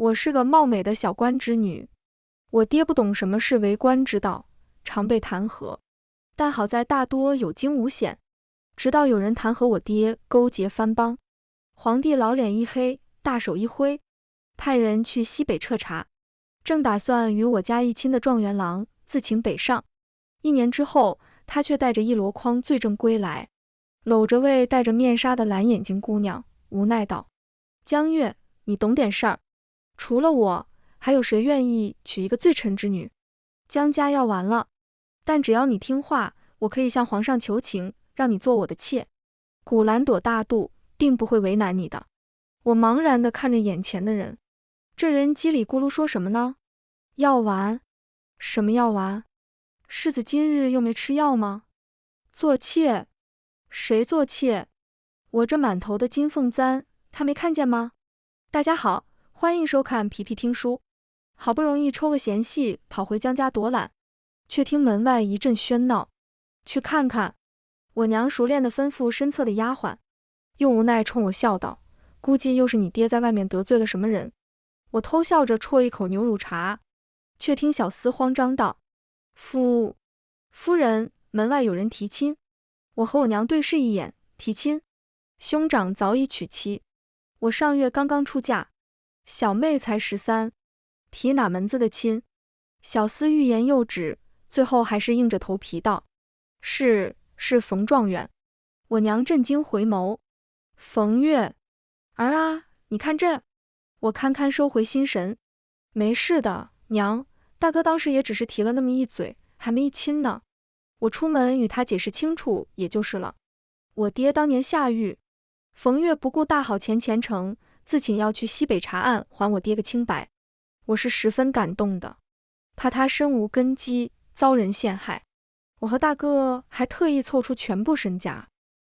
我是个貌美的小官之女，我爹不懂什么是为官之道，常被弹劾，但好在大多有惊无险。直到有人弹劾我爹勾结藩邦，皇帝老脸一黑，大手一挥，派人去西北彻查，正打算与我家一亲的状元郎自请北上。1年之后，他却带着一箩筐罪证归来，搂着位戴着面纱的蓝眼睛姑娘，无奈道：江月，你懂点事儿，除了我，还有谁愿意娶一个罪臣之女？江家要完了，但只要你听话，我可以向皇上求情，让你做我的妾。古兰朵大度，定不会为难你的。我茫然地看着眼前的人，这人叽里咕噜说什么呢？药丸？什么药丸？世子今日又没吃药吗？做妾？谁做妾？我这满头的金凤簪，他没看见吗？大家好，欢迎收看皮皮听书。好不容易抽个闲戏，跑回江家躲懒，却听门外一阵喧闹。去看看，我娘熟练地吩咐身侧的丫鬟，又无奈冲我笑道：估计又是你爹在外面得罪了什么人。我偷笑着啜一口牛乳茶，却听小厮慌张道：夫人，门外有人提亲。我和我娘对视一眼，提亲？兄长早已娶妻，我上月刚刚出嫁，小妹才13，提哪门子的亲？小厮欲言又止，最后还是硬着头皮道：是冯状元。我娘震惊回眸：冯月儿啊，你看这。我堪堪收回心神：没事的，娘，大哥当时也只是提了那么一嘴，还没一亲呢。我出门与他解释清楚也就是了。我爹当年下狱，冯月不顾大好前程，自请要去西北查案，还我爹个清白。我是十分感动的，怕他身无根基，遭人陷害。我和大哥还特意凑出全部身家，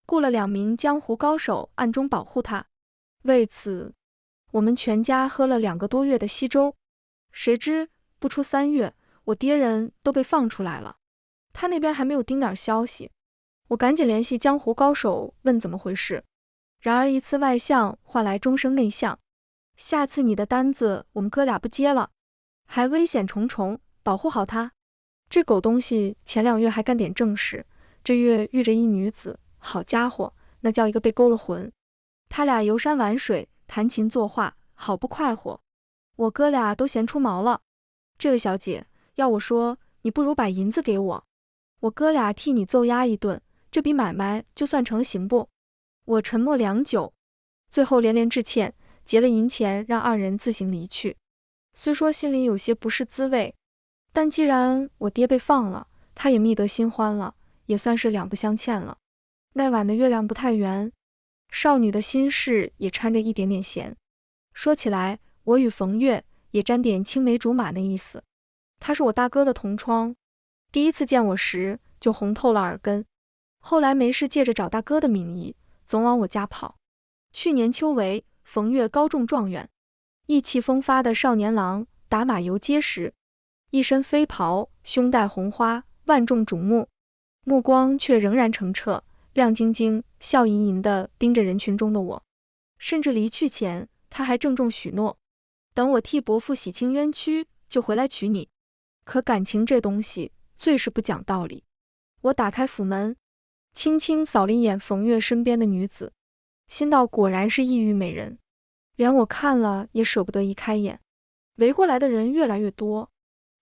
雇了2名江湖高手暗中保护他。为此，我们全家喝了2个多月的稀粥。谁知不出3月，我爹人都被放出来了，他那边还没有丁点消息。我赶紧联系江湖高手问怎么回事，然而一次外向换来终生内向。下次你的单子我们哥俩不接了，还危险重重，保护好他。这狗东西前2月还干点正事，这月遇着一女子，好家伙，那叫一个被勾了魂。他俩游山玩水，弹琴作画，好不快活。我哥俩都嫌出毛了。这位小姐，要我说，你不如把银子给我，我哥俩替你揍压一顿，这笔买卖就算成了，行不？我沉默良久，最后连连致歉，结了银钱，让2人自行离去。虽说心里有些不是滋味，但既然我爹被放了，他也觅得新欢了，也算是两不相欠了。那晚的月亮不太圆，少女的心事也掺着一点点咸。说起来，我与冯月也沾点青梅竹马的意思。他是我大哥的同窗，第一次见我时就红透了耳根，后来没事借着找大哥的名义，总往我家跑。去年秋闱，冯月高中状元，意气风发的少年郎打马游街时，一身飞袍，胸戴红花，万众瞩目，目光却仍然澄澈，亮晶晶，笑盈盈地盯着人群中的我。甚至离去前，他还郑重许诺，等我替伯父洗清冤屈，就回来娶你。可感情这东西最是不讲道理。我打开府门，轻轻扫了一眼冯月身边的女子，心道果然是异域美人，连我看了也舍不得移开眼。围过来的人越来越多，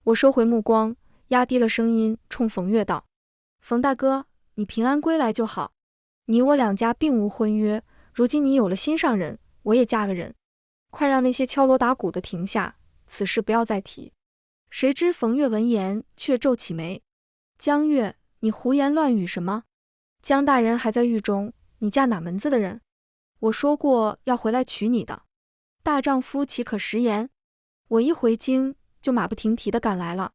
我收回目光，压低了声音冲冯月道：冯大哥，你平安归来就好。你我2家并无婚约，如今你有了心上人，我也嫁了人，快让那些敲锣打鼓的停下，此事不要再提。谁知冯月闻言却皱起眉：江月，你胡言乱语什么？江大人还在狱中，你嫁哪门子的人？我说过要回来娶你的，大丈夫岂可食言？我一回京就马不停蹄地赶来了，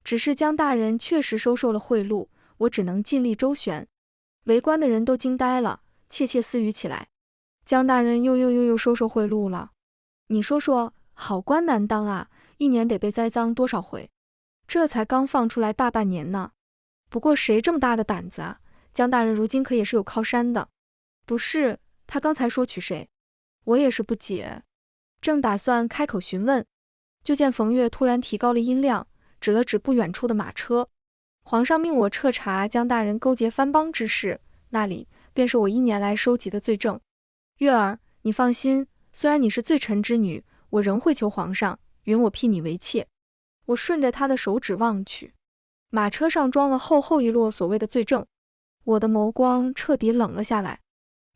只是江大人确实收受了贿赂，我只能尽力周旋。围观的人都惊呆了，窃窃私语起来：江大人又收受贿赂了？你说说，好官难当啊，1年得被栽赃多少回？这才刚放出来大半年呢。不过谁这么大的胆子啊？江大人如今可也是有靠山的。不是，他刚才说娶谁？我也是不解。正打算开口询问，就见冯月突然提高了音量，指了指不远处的马车。皇上命我彻查江大人勾结藩邦之事，那里便是我1年来收集的罪证。月儿，你放心，虽然你是罪臣之女，我仍会求皇上允我聘你为妾。我顺着他的手指望去，马车上装了厚厚一摞所谓的罪证，我的眸光彻底冷了下来。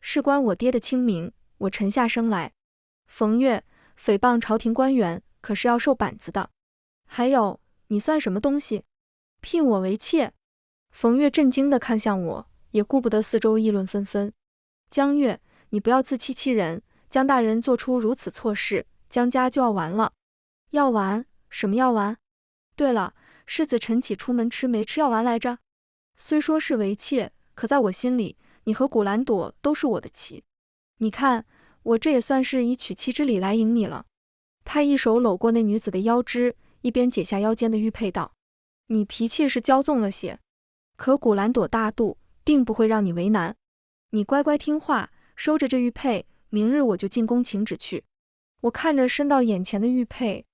事关我爹的清明，我沉下声来。冯月，诽谤朝廷官员可是要受板子的。还有，你算什么东西？聘我为妾？冯月震惊地看向我，也顾不得四周议论纷纷。江月，你不要自欺欺人，江大人做出如此错事，江家就要完了。要完？什么要完？对了，世子晨起出门吃没吃药丸来着？虽说是为妾，可在我心里，你和古兰朵都是我的妻。你看，我这也算是以娶妻之礼来迎你了。他一手搂过那女子的腰肢，一边解下腰间的玉佩道：你脾气是骄纵了些，可古兰朵大度，定不会让你为难。你乖乖听话，收着这玉佩，明日我就进宫请旨去。我看着伸到眼前的玉佩，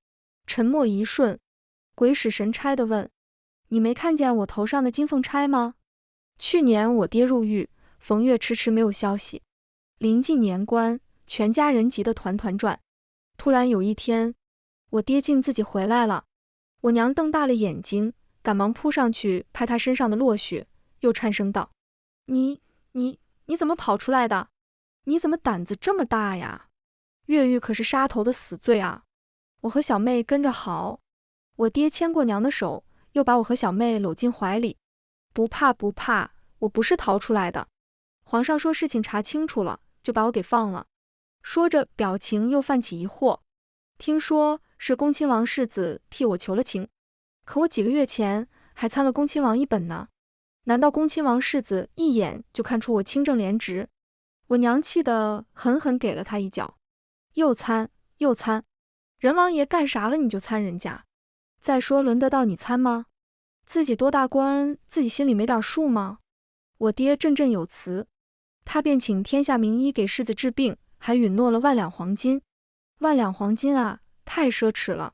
沉默一瞬，鬼使神差地问：你没看见我头上的金凤钗吗？去年我爹入狱，冯月迟迟没有消息，临近年关，全家人急得团团转。突然有一天，我爹竟自己回来了。我娘瞪大了眼睛，赶忙扑上去拍他身上的落雪，又颤声道：你怎么跑出来的？你怎么胆子这么大呀？越狱可是杀头的死罪啊！我和小妹跟着好。我爹牵过娘的手，又把我和小妹搂进怀里。不怕不怕，我不是逃出来的。皇上说事情查清楚了，就把我给放了。说着表情又泛起疑惑，听说是恭亲王世子替我求了情，可我几个月前还参了恭亲王一本呢。难道恭亲王世子一眼就看出我清正廉直？我娘气得狠狠给了他一脚。又参，人王爷干啥了你就参人家？再说轮得到你参吗？自己多大官，自己心里没点数吗？我爹振振有词，他便请天下名医给世子治病，还允诺了1万两黄金。1万两黄金啊，太奢侈了。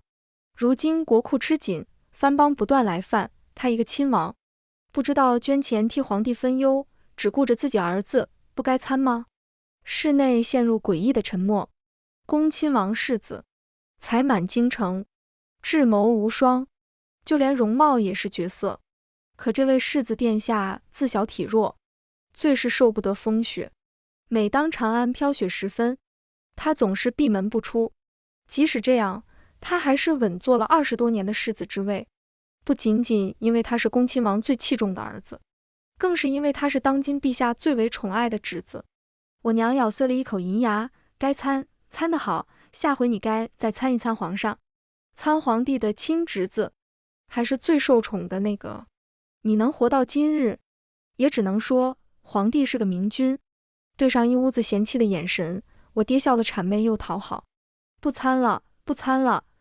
如今国库吃紧，藩邦不断来犯，他一个亲王，不知道捐钱替皇帝分忧，只顾着自己儿子，不该参吗？室内陷入诡异的沉默。恭亲王世子，才满京城，智谋无双，就连容貌也是绝色。可这位世子殿下自小体弱，最是受不得风雪。每当长安飘雪时分，他总是闭门不出。即使这样，他还是稳坐了20多年的世子之位。不仅仅因为他是恭亲王最器重的儿子，更是因为他是当今陛下最为宠爱的侄子。我娘咬碎了一口银牙，该参得好，下回你该再参一参皇上，参皇帝的亲侄子，还是最受宠的那个。你能活到今日，也只能说皇帝是个明君。对上一屋子嫌弃的眼神，我爹笑得谄媚又讨好。不参了，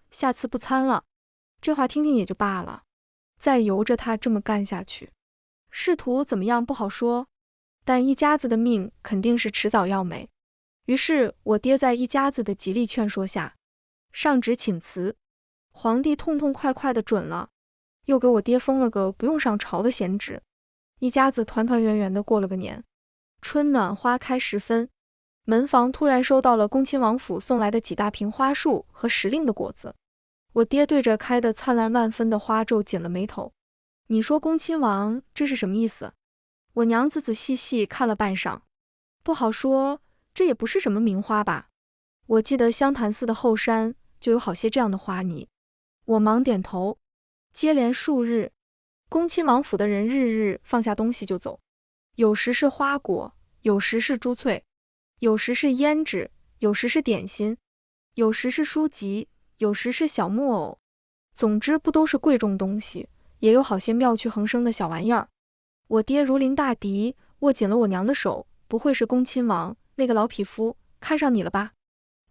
下次不参了。这话听听也就罢了，再由着他这么干下去，仕途怎么样不好说，但一家子的命肯定是迟早要没。于是我爹在一家子的极力劝说下，上旨请辞。皇帝痛痛快快的准了，又给我爹封了个不用上朝的闲职。一家子团团圆圆的过了个年。春暖花开时分，门房突然收到了恭亲王府送来的几大瓶花束和时令的果子。我爹对着开得灿烂万分的花皱紧了眉头。你说恭亲王这是什么意思？我娘仔仔细细看了半晌，不好说，这也不是什么名花吧？我记得湘潭寺的后山就有好些这样的花泥。我忙点头。接连数日，恭亲王府的人日日放下东西就走，有时是花果，有时是珠翠，有时是胭脂，有时是点心，有时是书籍，有时是小木偶。总之不都是贵重东西，也有好些妙趣横生的小玩意儿。我爹如临大敌，握紧了我娘的手。不会是恭亲王那个老匹夫看上你了吧？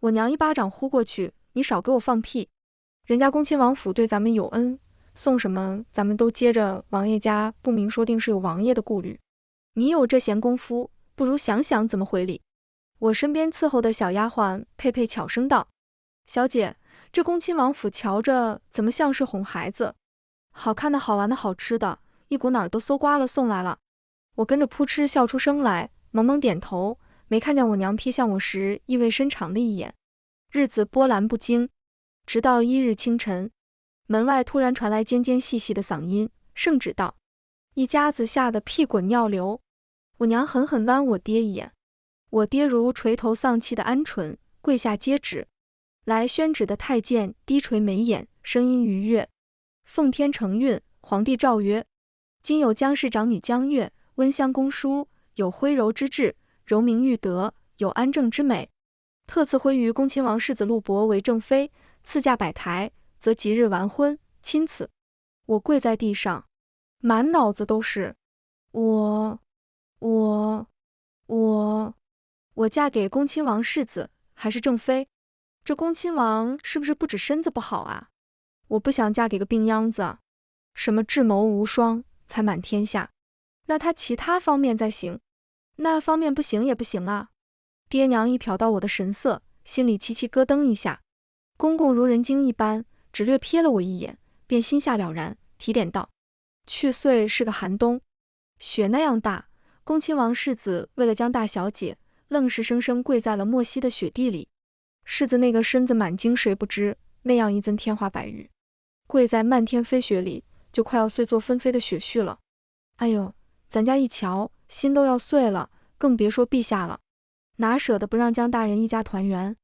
我娘一巴掌呼过去，你少给我放屁！人家恭亲王府对咱们有恩，送什么咱们都接着王爷家，不明说定是有王爷的顾虑。你有这闲工夫，不如想想怎么回礼。我身边伺候的小丫鬟佩佩巧声道：小姐，这恭亲王府瞧着怎么像是哄孩子？好看的、好玩的、好吃的，一股脑儿都搜刮了送来了。我跟着扑哧笑出声来，懵懵点头，没看见我娘瞥向我时意味深长的一眼。日子波澜不惊，直到一日清晨，门外突然传来尖尖细细的嗓音，圣旨道。一家子吓得屁滚尿流。我娘狠狠剜我爹一眼，我爹如垂头丧气的鹌鹑，跪下接旨。来宣旨的太监低垂眉眼，声音愉悦。奉天承运，皇帝诏曰：今有江氏长女江月，温香公淑，有徽柔之志，柔明玉德，有安正之美。特赐徽于恭亲王世子陆伯为正妃，赐嫁百台，则即日完婚。钦此。我跪在地上，满脑子都是我嫁给恭亲王世子还是正妃？这恭亲王是不是不止身子不好啊？我不想嫁给个病秧子，什么智谋无双，才满天下。那他其他方面再行，那方面不行也不行啊。爹娘一瞟到我的神色，心里齐齐咯噔一下。公公如人精一般，只略瞥了我一眼，便心下了然，提点道：去岁是个寒冬，雪那样大，恭亲王世子为了将大小姐，愣是生生跪在了莫西的雪地里。世子那个身子满经谁不知，那样一尊天花白玉，跪在漫天飞雪里，就快要碎作纷飞的雪絮了。哎呦，咱家一瞧，心都要碎了，更别说陛下了，哪舍得不让江大人一家团圆？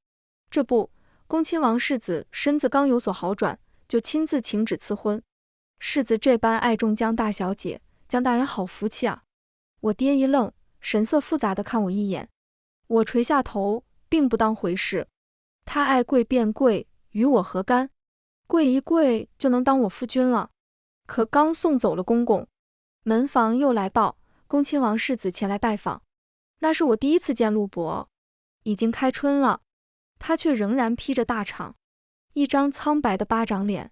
这不，恭亲王世子身子刚有所好转，就亲自请旨赐婚。世子这般爱重江大小姐，江大人好福气啊！我爹一愣，神色复杂地看我一眼。我垂下头，并不当回事。他爱跪便跪，与我何干？跪一跪就能当我夫君了。可刚送走了公公，门房又来报，恭亲王世子前来拜访。那是我第一次见陆伯，已经开春了，他却仍然披着大氅，一张苍白的巴掌脸，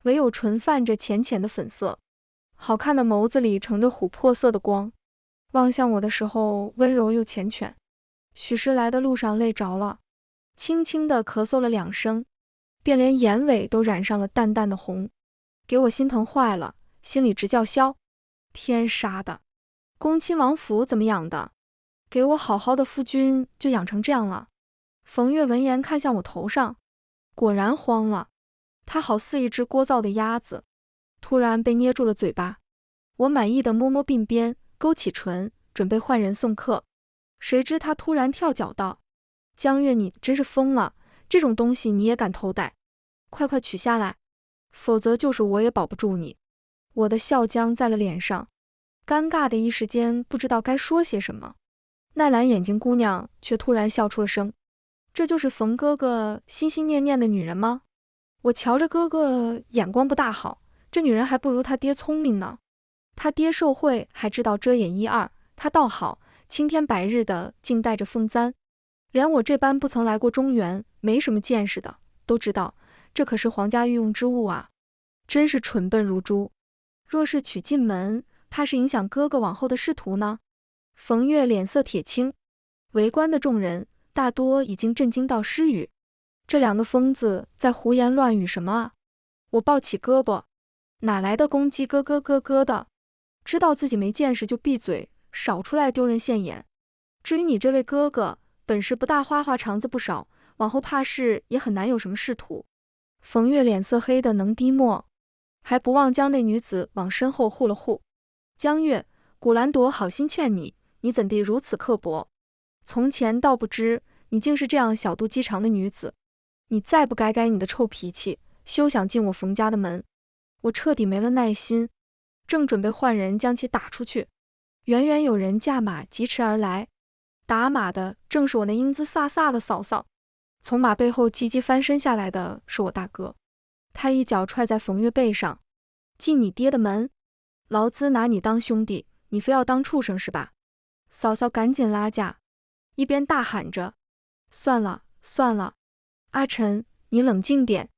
唯有唇泛着浅浅的粉色，好看的眸子里盛着琥珀色的光，望向我的时候温柔又缱绻。许是来的路上累着了，轻轻地咳嗽了2声，便连眼尾都染上了淡淡的红，给我心疼坏了，心里直叫嚣。天杀的，恭亲王府怎么养的？给我好好的夫君就养成这样了。冯月闻言看向我头上，果然慌了，他好似一只聒噪的鸭子，突然被捏住了嘴巴。我满意的摸摸鬓边，勾起唇，准备换人送客，谁知他突然跳脚道：江月，你真是疯了，这种东西你也敢偷戴？快快取下来，否则就是我也保不住你。我的笑僵在了脸上，尴尬的一时间不知道该说些什么。那蓝眼睛姑娘却突然笑出了声。这就是冯哥哥心心念念的女人吗？我瞧着哥哥眼光不大好，这女人还不如他爹聪明呢。他爹受贿还知道遮掩一二，他倒好，青天白日的竟带着凤簪。连我这般不曾来过中原，没什么见识的都知道，这可是皇家御用之物啊，真是蠢笨如猪。若是娶进门，怕是影响哥哥往后的仕途呢。冯月脸色铁青，围观的众人大多已经震惊到失语。这2个疯子在胡言乱语什么啊？我抱起胳膊，哪来的公鸡咯咯咯咯的？知道自己没见识就闭嘴，少出来丢人现眼。至于你这位哥哥，本事不大，花花肠子不少，往后怕是也很难有什么仕途。冯月脸色黑得能滴墨，还不忘将那女子往身后护了护。江月，古兰朵好心劝你，你怎地如此刻薄？从前倒不知你竟是这样小肚鸡肠的女子，你再不改改你的臭脾气，休想进我冯家的门。我彻底没了耐心，正准备换人将其打出去，远远有人驾马疾驰而来，打马的正是我那英姿飒飒的嫂嫂。从马背后急急翻身下来的是我大哥，他一脚踹在冯月背上：进你爹的门，劳资拿你当兄弟，你非要当畜生是吧？嫂嫂赶紧拉架，一边大喊着：算了算了，阿晨你冷静点，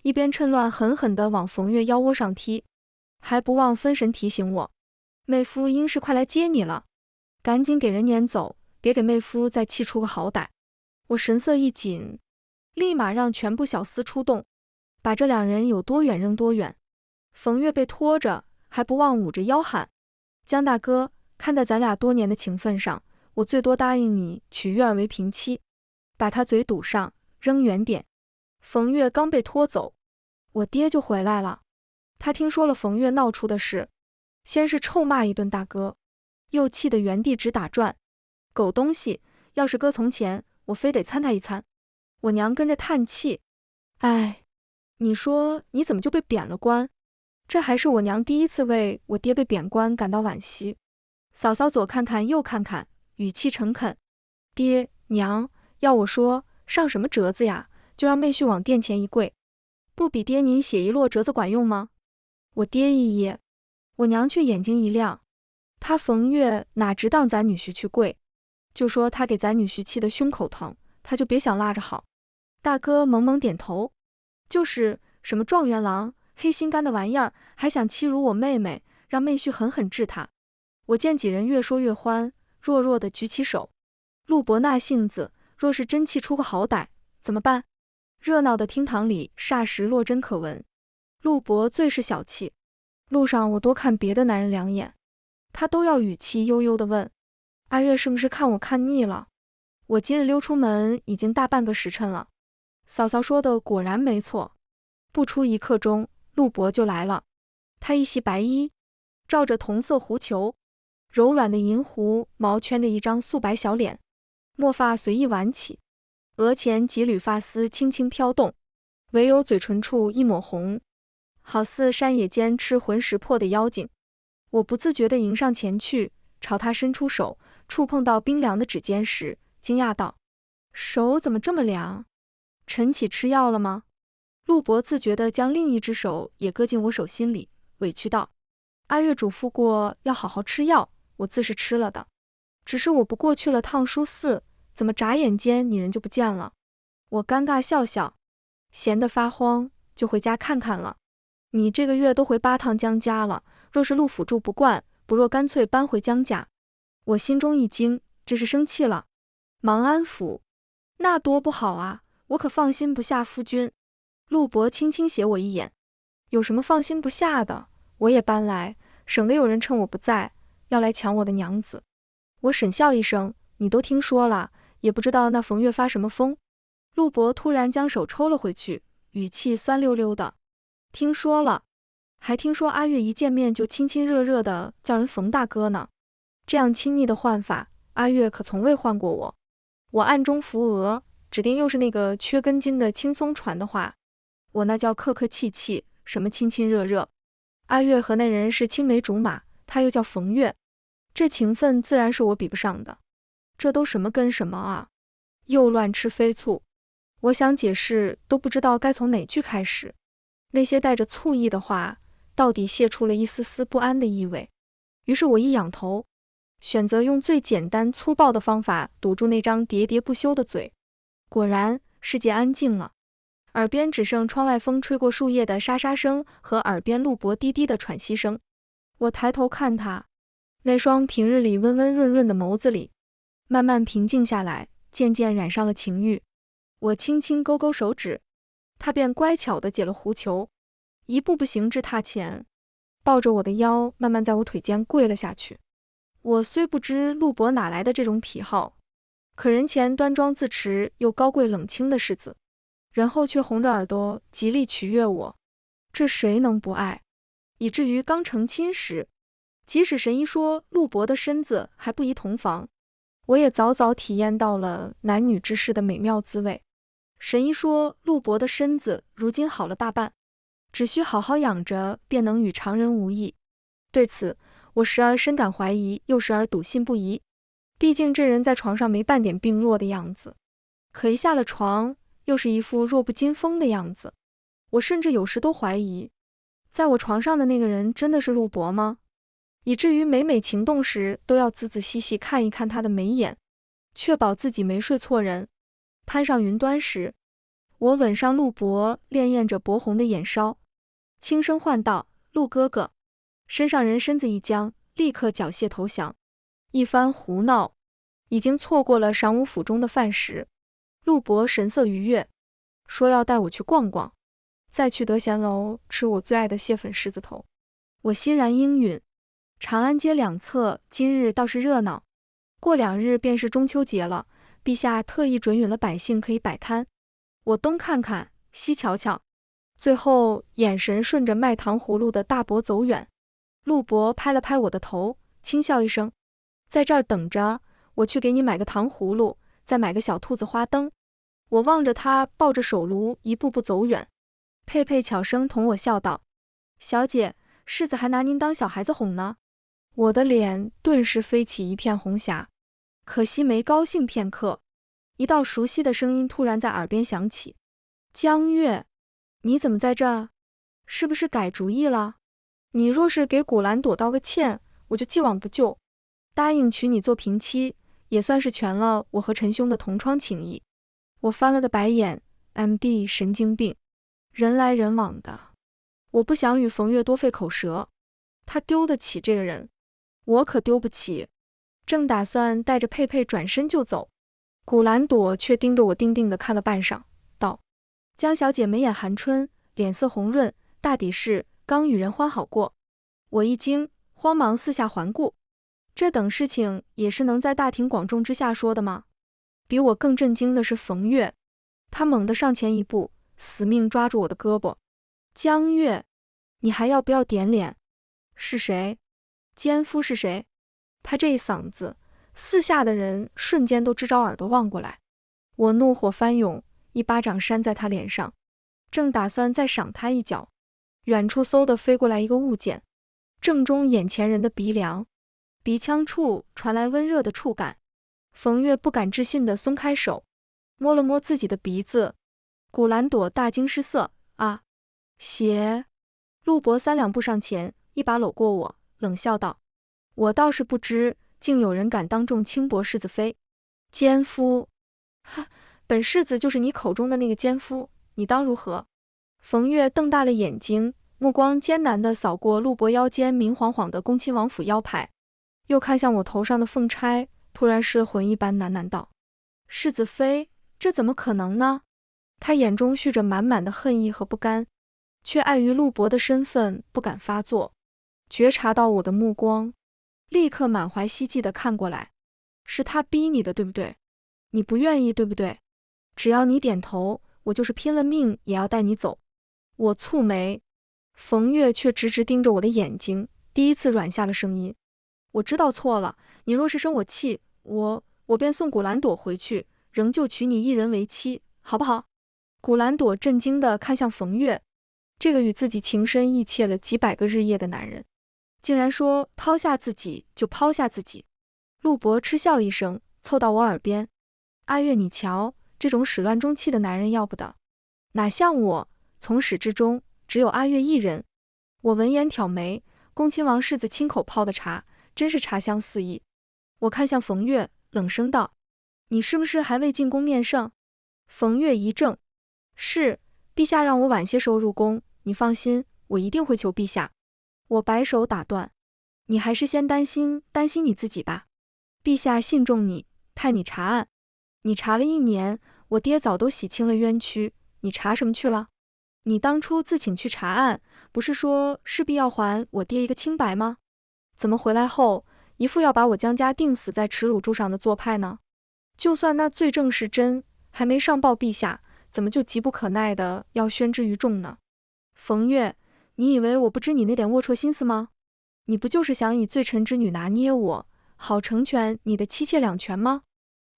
一边趁乱狠狠地往冯月腰窝上踢，还不忘分神提醒我：妹夫应是快来接你了，赶紧给人撵走，别给妹夫再气出个好歹。我神色一紧，立马让全部小厮出动，把这两人有多远扔多远。冯月被拖着，还不忘捂着腰喊：江大哥，看在咱俩多年的情分上，我最多答应你娶月儿为平妻。把他嘴堵上，扔远点。冯月刚被拖走，我爹就回来了。他听说了冯月闹出的事，先是臭骂一顿大哥，又气得原地直打转。狗东西，要是搁从前，我非得参他一参。我娘跟着叹气：哎，你说你怎么就被贬了官？这还是我娘第一次为我爹被贬官感到惋惜。嫂嫂左看看右看看，语气诚恳：爹娘，要我说，上什么折子呀？就让妹婿往殿前一跪，不比爹您写一摞折子管用吗？我爹一噎，我娘却眼睛一亮。他冯月哪值当咱女婿去跪，就说他给咱女婿气得胸口疼，他就别想拉着好。大哥猛猛点头，就是什么状元郎，黑心肝的玩意儿，还想欺辱我妹妹，让妹婿狠狠治他。我见几人越说越欢，弱弱的举起手。陆伯那性子，若是真气出个好歹，怎么办？热闹的厅堂里霎时落针可闻。陆伯最是小气，路上我多看别的男人两眼，他都要语气悠悠地问：阿月是不是看我看腻了？我今日溜出门已经大半个时辰了。嫂嫂说的果然没错，不出一刻钟，陆伯就来了。他一袭白衣，罩着同色狐裘，柔软的银狐毛圈着一张素白小脸，墨发随意挽起，额前几缕发丝轻轻飘动，唯有嘴唇处一抹红，好似山野间吃魂食魄的妖精。我不自觉地迎上前去，朝他伸出手，触碰到冰凉的指尖时，惊讶道：手怎么这么凉？晨起吃药了吗？陆伯自觉地将另一只手也搁进我手心里，委屈道：阿月嘱咐过要好好吃药，我自是吃了的，只是我不过去了趟书寺，怎么眨眼间你人就不见了？我尴尬笑笑，闲得发慌，就回家看看了。你这个月都回8趟江家了，若是陆府住不惯，不若干脆搬回江家。我心中一惊，真是生气了，忙安抚：那多不好啊，我可放心不下夫君。陆伯轻轻斜我一眼：有什么放心不下的？我也搬来，省得有人趁我不在要来抢我的娘子。我沈笑一声：你都听说了，也不知道那冯月发什么疯。陆伯突然将手抽了回去，语气酸溜溜的：听说了，还听说阿月一见面就亲亲热热的叫人冯大哥呢。这样亲昵的唤法，阿月可从未唤过我。我暗中扶额，指定又是那个缺根筋的轻松传的话。我那叫客客气气，什么亲亲热热。阿月和那人是青梅竹马，他又叫冯月，这情分自然是我比不上的。这都什么跟什么啊？又乱吃飞醋。我想解释，都不知道该从哪句开始。那些带着醋意的话，到底泄出了一丝丝不安的意味。于是我一仰头，选择用最简单粗暴的方法堵住那张喋喋不休的嘴。果然，世界安静了，耳边只剩窗外风吹过树叶的沙沙声和耳边陆伯低低的喘息声。我抬头看他，那双平日里温温润润的眸子里，慢慢平静下来，渐渐染上了情欲。我轻轻勾勾手指，他便乖巧地解了狐裘，一步步行至榻前，抱着我的腰，慢慢在我腿间跪了下去。我虽不知陆伯哪来的这种癖好，可人前端庄自持又高贵冷清的世子，人后却红着耳朵极力取悦我，这谁能不爱？以至于刚成亲时，即使神医说陆伯的身子还不宜同房，我也早早体验到了男女之事的美妙滋味。神医说陆伯的身子如今好了大半，只需好好养着，便能与常人无异。对此，我时而深感怀疑，又时而笃信不疑。毕竟这人在床上没半点病弱的样子，可一下了床，又是一副弱不禁风的样子。我甚至有时都怀疑，在我床上的那个人真的是陆伯吗？以至于每情动时都要仔仔细细看一看他的眉眼，确保自己没睡错人。攀上云端时，我吻上陆伯潋滟着薄红的眼梢，轻声唤道：陆哥哥。身上人身子一僵，立刻缴械投降。一番胡闹，已经错过了晌午府中的饭食。陆伯神色愉悦，说要带我去逛逛，再去德贤楼吃我最爱的蟹粉狮子头。我欣然应允。长安街两侧今日倒是热闹，过2日便是中秋节了，陛下特意准允了百姓可以摆摊。我东看看，西瞧瞧，最后眼神顺着卖糖葫芦的大伯走远。陆伯拍了拍我的头，轻笑一声：“在这儿等着，我去给你买个糖葫芦，再买个小兔子花灯。”我望着他抱着手炉一步步走远。佩佩悄声同我笑道：“小姐，世子还拿您当小孩子哄呢。”我的脸顿时飞起一片红霞，可惜没高兴片刻，一道熟悉的声音突然在耳边响起：“江月，你怎么在这？是不是改主意了？你若是给古兰朵道个歉，我就既往不咎，答应娶你做平妻，也算是全了我和陈兄的同窗情谊。”我翻了个白眼 ，MD 神经病，人来人往的，我不想与冯月多费口舌，他丢得起这个人，我可丢不起。正打算带着佩佩转身就走，古兰朵却盯着我定定地看了半晌，道：“江小姐眉眼含春，脸色红润，大抵是刚与人欢好过。”我一惊，慌忙四下环顾，这等事情也是能在大庭广众之下说的吗？比我更震惊的是冯月，他猛地上前一步，死命抓住我的胳膊：“江月，你还要不要点脸？是谁？奸夫是谁？”他这一嗓子，四下的人瞬间都支着耳朵望过来。我怒火翻涌，一巴掌扇在他脸上，正打算再赏他一脚，远处嗖地飞过来一个物件，正中眼前人的鼻梁，鼻腔处传来温热的触感。冯月不敢置信地松开手，摸了摸自己的鼻子。古兰朵大惊失色：“啊，血！”陆伯3两步上前，一把搂过我，冷笑道：“我倒是不知，竟有人敢当众轻薄世子妃，奸夫！哈，本世子就是你口中的那个奸夫，你当如何？”冯月瞪大了眼睛，目光艰难地扫过陆伯腰间明晃晃的恭亲王府腰牌，又看向我头上的凤钗，突然失魂一般喃喃道：“世子妃，这怎么可能呢？”他眼中蓄着满满的恨意和不甘，却碍于陆伯的身份不敢发作。觉察到我的目光，立刻满怀希冀地看过来：“是他逼你的，对不对？你不愿意，对不对？只要你点头，我就是拼了命也要带你走。”我蹙眉，冯月却直直盯着我的眼睛，第一次软下了声音：“我知道错了，你若是生我气，我便送古兰朵回去，仍旧娶你一人为妻，好不好？”古兰朵震惊地看向冯月，这个与自己情深意切了几百个日夜的男人，竟然说抛下自己就抛下自己。陆伯嗤笑一声，凑到我耳边：“阿月，你瞧，这种始乱终弃的男人要不得，哪像我，从始至终只有阿月一人。”我闻言挑眉，恭亲王世子亲口泡的茶，真是茶香四溢。我看向冯月，冷声道：“你是不是还未进宫面圣？”冯月一怔：“是，陛下让我晚些时候入宫，你放心，我一定会求陛下。”我摆手打断：“你还是先担心你自己吧。陛下信重你，派你查案，你查了1年，我爹早都洗清了冤屈，你查什么去了？你当初自请去查案，不是说势必要还我爹一个清白吗？怎么回来后一副要把我江家钉死在耻辱柱上的做派呢？就算那罪证是真，还没上报陛下，怎么就急不可耐的要宣之于众呢？冯月，你以为我不知你那点龌龊心思吗？你不就是想以罪臣之女拿捏我，好成全你的妻妾两全吗？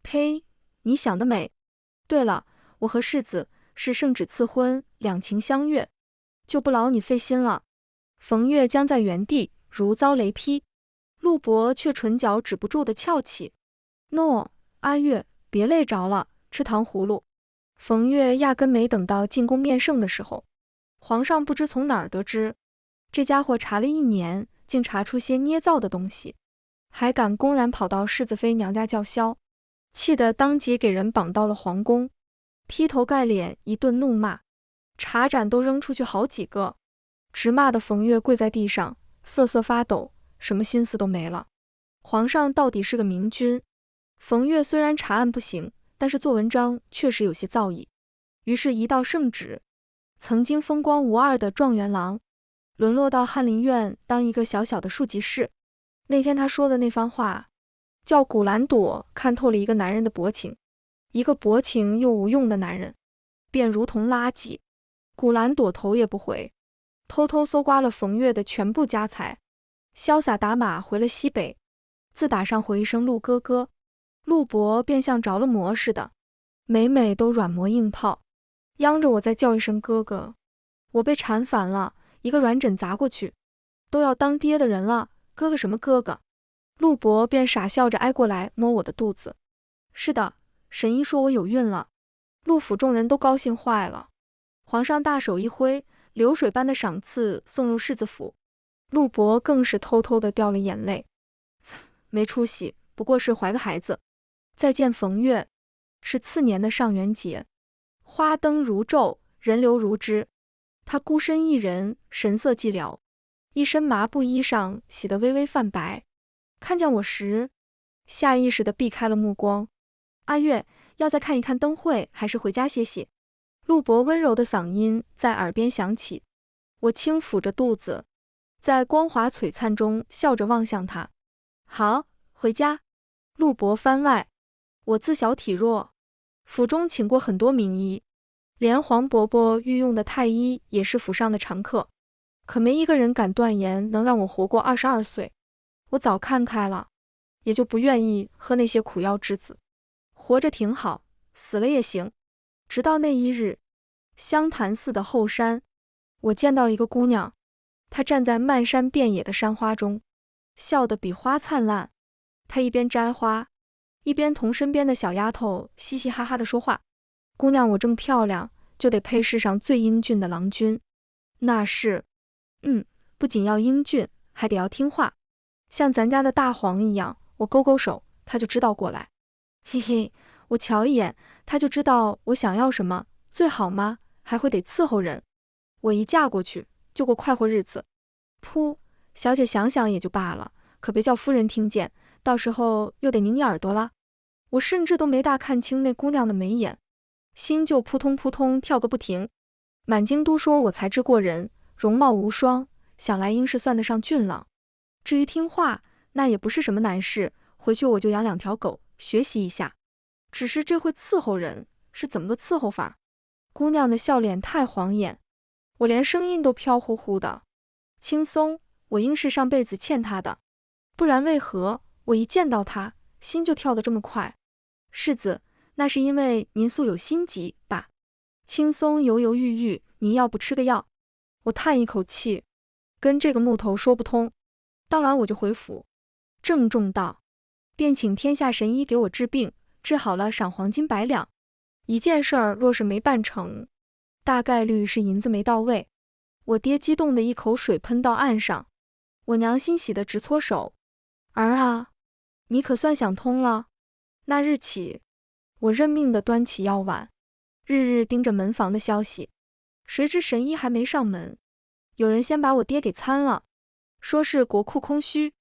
呸，你想得美。对了，我和世子是圣旨赐婚，两情相悦，就不劳你费心了。冯月僵在原地，如遭雷劈。陆伯却唇角止不住的翘起：“诺，阿月，别累着了，吃糖葫芦。”冯月压根没等到进宫面圣的时候，皇上不知从哪儿得知，这家伙查了1年，竟查出些捏造的东西，还敢公然跑到世子妃娘家叫嚣，气得当即给人绑到了皇宫，劈头盖脸一顿怒骂，茶盏都扔出去好几个，直骂的冯月跪在地上，瑟瑟发抖，什么心思都没了。皇上到底是个明君，冯月虽然查案不行，但是做文章确实有些造诣。于是一道圣旨，曾经风光无二的状元郎，沦落到翰林院当一个小小的庶吉士。那天他说的那番话，叫古兰朵看透了一个男人的薄情，一个薄情又无用的男人，便如同垃圾。古兰朵头也不回，偷偷搜刮了冯月的全部家财，潇洒打马回了西北。自打上回一声陆哥哥，陆伯便像着了魔似的，每每都软磨硬泡，央着我再叫一声哥哥。我被缠烦了，一个软枕砸过去，都要当爹的人了，哥哥什么哥哥？陆伯便傻笑着挨过来摸我的肚子。是的，神医说我有孕了。陆府众人都高兴坏了，皇上大手一挥，流水般的赏赐送入世子府。陆伯更是偷偷的掉了眼泪。没出息，不过是怀个孩子。再见冯月，是次年的上元节，花灯如昼，人流如织。他孤身一人，神色寂寥，一身麻布衣裳洗得微微泛白。看见我时，下意识地避开了目光。阿月，要再看一看灯会，还是回家歇歇？陆伯温柔的嗓音在耳边响起。我轻抚着肚子，在光华璀璨中笑着望向他。好，回家。陆伯番外，我自小体弱，府中请过很多名医，连黄伯伯御用的太医也是府上的常客，可没一个人敢断言能让我活过22岁。我早看开了，也就不愿意喝那些苦药之子。活着挺好，死了也行。直到那一日，湘潭寺的后山，我见到一个姑娘，她站在漫山遍野的山花中，笑得比花灿烂。她一边摘花，一边同身边的小丫头嘻嘻哈哈地说话。姑娘我这么漂亮，就得配世上最英俊的郎君。那是，不仅要英俊，还得要听话，像咱家的大黄一样。我勾勾手，他就知道过来。嘿嘿，我瞧一眼，他就知道我想要什么。最好吗？还会得伺候人。我一嫁过去，就过快活日子。噗，小姐想想也就罢了，可别叫夫人听见，到时候又得拧你耳朵了。我甚至都没大看清那姑娘的眉眼，心就扑通扑通跳个不停。满京都说我才智过人，容貌无双，想来应是算得上俊朗。至于听话，那也不是什么难事，回去我就养2条狗，学习一下。只是这会伺候人，是怎么个伺候法？姑娘的笑脸太晃眼，我连声音都飘忽忽的。轻松，我应是上辈子欠她的，不然为何我一见到她，心就跳得这么快？世子，那是因为您素有心疾吧？轻松犹犹豫豫，您要不吃个药？我叹一口气，跟这个木头说不通。当晚我就回府，郑重道，便请天下神医给我治病，治好了赏黄金100两。一件事儿若是没办成，大概率是银子没到位。我爹激动的一口水喷到岸上，我娘欣喜的直搓手。儿啊，你可算想通了。那日起，我认命的端起药碗，日日盯着门房的消息。谁知神医还没上门，有人先把我爹给参了，说是国库空虚。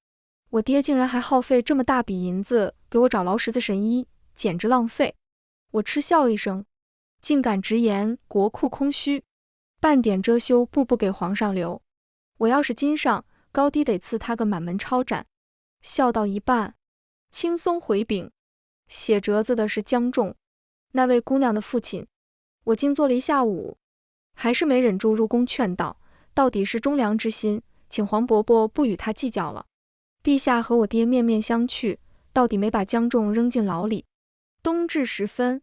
我爹竟然还耗费这么大笔银子给我找劳什子神医，简直浪费。我嗤笑一声，竟敢直言国库空虚，半点遮羞步步给皇上留。我要是今上，高低得赐他个满门抄斩。笑到一半，轻松回禀，写折子的是江仲，那位姑娘的父亲。我静坐了一下午，还是没忍住入宫劝道，到底是忠良之心，请黄伯伯不与他计较了。陛下和我爹面面相觑，到底没把江仲扔进牢里。冬至时分，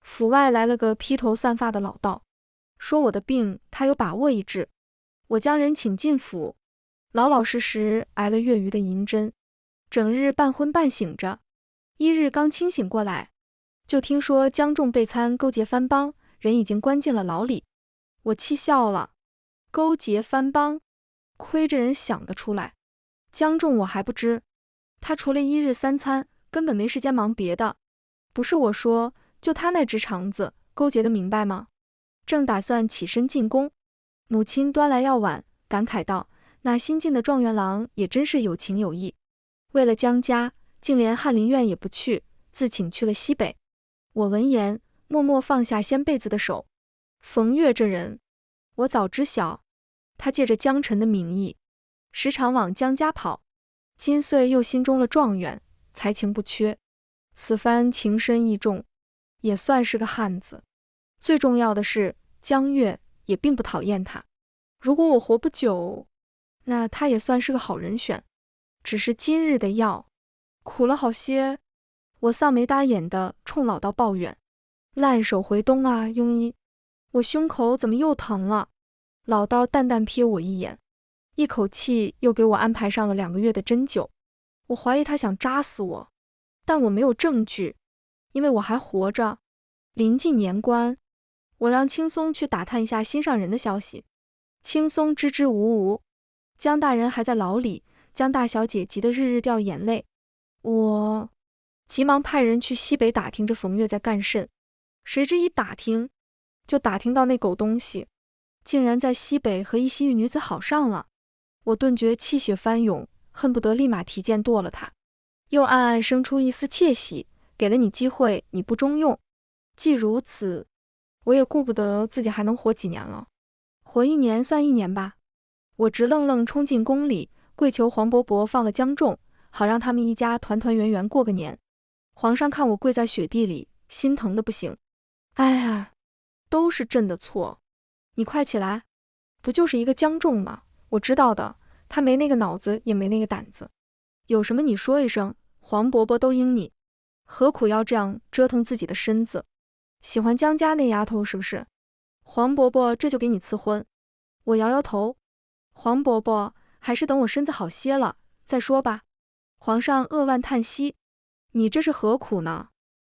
府外来了个披头散发的老道，说我的病他有把握医治。我将人请进府，老老实实挨了月余的银针，整日半昏半醒着。1日刚清醒过来，就听说江仲被参勾结藩邦，人已经关进了牢里。我气笑了，勾结藩邦，亏这人想得出来。江仲我还不知，他除了1日3餐，根本没时间忙别的。不是我说，就他那直肠子，勾结得明白吗？正打算起身进宫，母亲端来药碗，感慨道，那新进的状元郎也真是有情有义，为了江家，竟连翰林院也不去，自请去了西北。我闻言，默默放下掀被子的手，冯月这人，我早知晓，他借着江辰的名义，时常往江家跑。今岁又新中了状元，才情不缺，此番情深意重，也算是个汉子。最重要的是，江月也并不讨厌他。如果我活不久，那他也算是个好人选。只是今日的药苦了好些。我丧眉搭眼的冲老道抱怨：烂手回东啊，庸医，我胸口怎么又疼了？老道淡淡瞥我一眼，一口气又给我安排上了2个月的针灸。我怀疑他想扎死我，但我没有证据，因为我还活着。临近年关，我让青松去打探一下心上人的消息。青松支支吾吾，江大人还在牢里，江大小姐急得日日掉眼泪。我急忙派人去西北打听着冯月在干甚，谁知一打听，就打听到那狗东西竟然在西北和一西域女子好上了。我顿觉气血翻涌，恨不得立马提剑剁了他，又暗暗生出一丝窃喜，给了你机会，你不中用。既如此，我也顾不得自己还能活几年了，活1年算1年吧。我直愣愣冲进宫里，跪求黄伯伯放了江仲，好让他们一家团团圆圆过个年。皇上看我跪在雪地里，心疼的不行。哎呀，都是朕的错，你快起来，不就是一个江仲吗？我知道的，他没那个脑子，也没那个胆子。有什么你说一声，黄伯伯都应你，何苦要这样折腾自己的身子？喜欢江家那丫头是不是？黄伯伯这就给你赐婚。我摇摇头，黄伯伯还是等我身子好些了再说吧。皇上扼腕叹息，你这是何苦呢？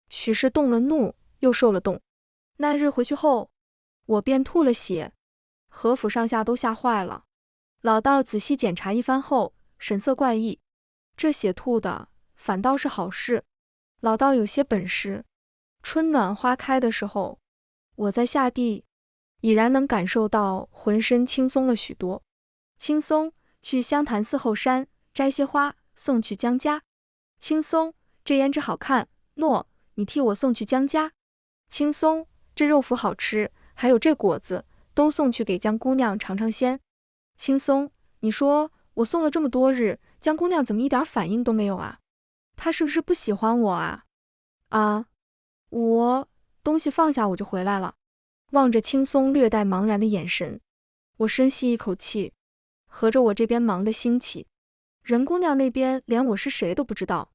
许是动了怒，又受了冻。那日回去后，我便吐了血，何府上下都吓坏了。老道仔细检查一番后，神色怪异，这血吐的反倒是好事。老道有些本事，春暖花开的时候，我在下地已然能感受到浑身轻松了许多。青松，去香潭寺后山摘些花送去江家。青松，这胭脂好看，诺，你替我送去江家。青松，这肉脯好吃，还有这果子，都送去给江姑娘尝尝鲜。青松，你说我送了这么多日，江姑娘怎么一点反应都没有啊？她是不是不喜欢我啊？我东西放下我就回来了。望着青松略带茫然的眼神，我深吸一口气，合着我这边忙得兴起，任姑娘那边连我是谁都不知道。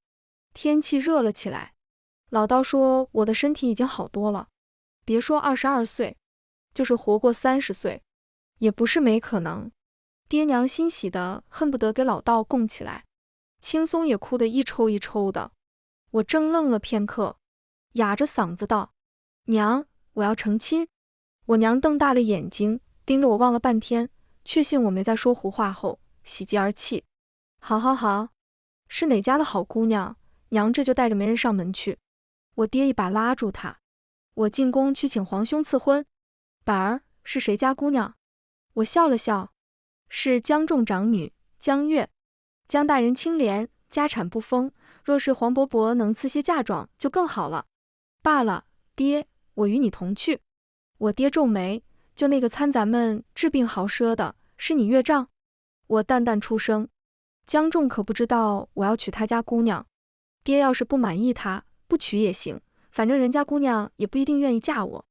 天气热了起来，老道说我的身体已经好多了，别说22岁，就是活过30岁，也不是没可能。爹娘欣喜的恨不得给老道供起来，青松也哭得一抽一抽的。我怔愣了片刻，哑着嗓子道：娘，我要成亲。我娘瞪大了眼睛，盯着我望了半天，确信我没在说胡话后，喜极而泣。好好好，是哪家的好姑娘，娘这就带着媒人上门去。我爹一把拉住他，我进宫去请皇兄赐婚。板儿，是谁家姑娘？我笑了笑，是江仲长女江月。江大人清廉，家产不丰，若是黄伯伯能赐些嫁妆就更好了。罢了，爹，我与你同去。我爹皱眉，就那个参咱们治病豪奢的，是你岳丈？我淡淡出声，江仲可不知道我要娶他家姑娘，爹要是不满意他，不娶也行，反正人家姑娘也不一定愿意嫁我。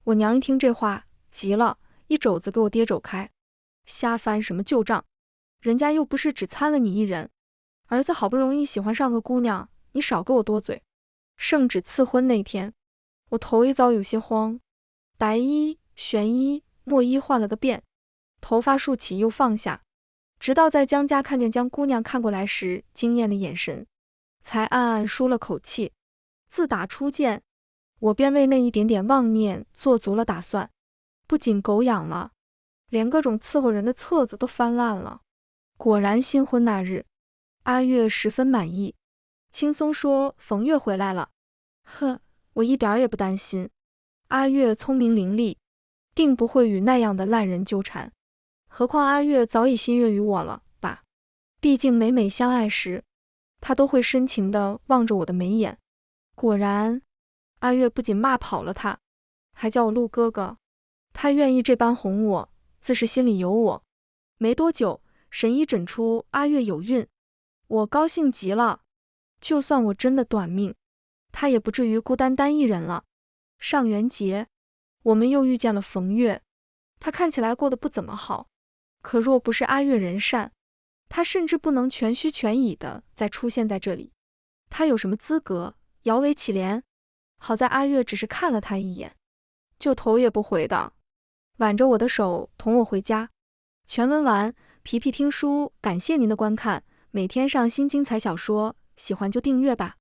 我娘一听这话，急了，一肘子给我爹肘开，瞎翻什么旧账，人家又不是只参了你一人，儿子好不容易喜欢上个姑娘，你少给我多嘴。圣旨赐婚那天，我头一遭有些慌，白衣、玄衣、墨衣换了个遍，头发竖起又放下，直到在江家看见江姑娘看过来时惊艳的眼神，才暗暗舒了口气。自打初见，我便为那一点点妄念做足了打算，不仅狗养了，连各种伺候人的册子都翻烂了。果然新婚那日，阿月十分满意，轻松说冯月回来了。呵，我一点也不担心，阿月聪明伶俐，定不会与那样的烂人纠缠，何况阿月早已心悦于我了吧？毕竟每每相爱时，他都会深情地望着我的眉眼。果然，阿月不仅骂跑了他，还叫我陆哥哥。他愿意这般哄我，自是心里有我。没多久，神医诊出阿月有孕，我高兴极了。就算我真的短命，他也不至于孤单单一人了。上元节，我们又遇见了冯月，他看起来过得不怎么好，可若不是阿月人善，他甚至不能全虚全以的再出现在这里。他有什么资格摇尾乞怜？好在阿月只是看了他一眼，就头也不回的挽着我的手同我回家。全文完，皮皮听书，感谢您的观看，每天上新精彩小说，喜欢就订阅吧。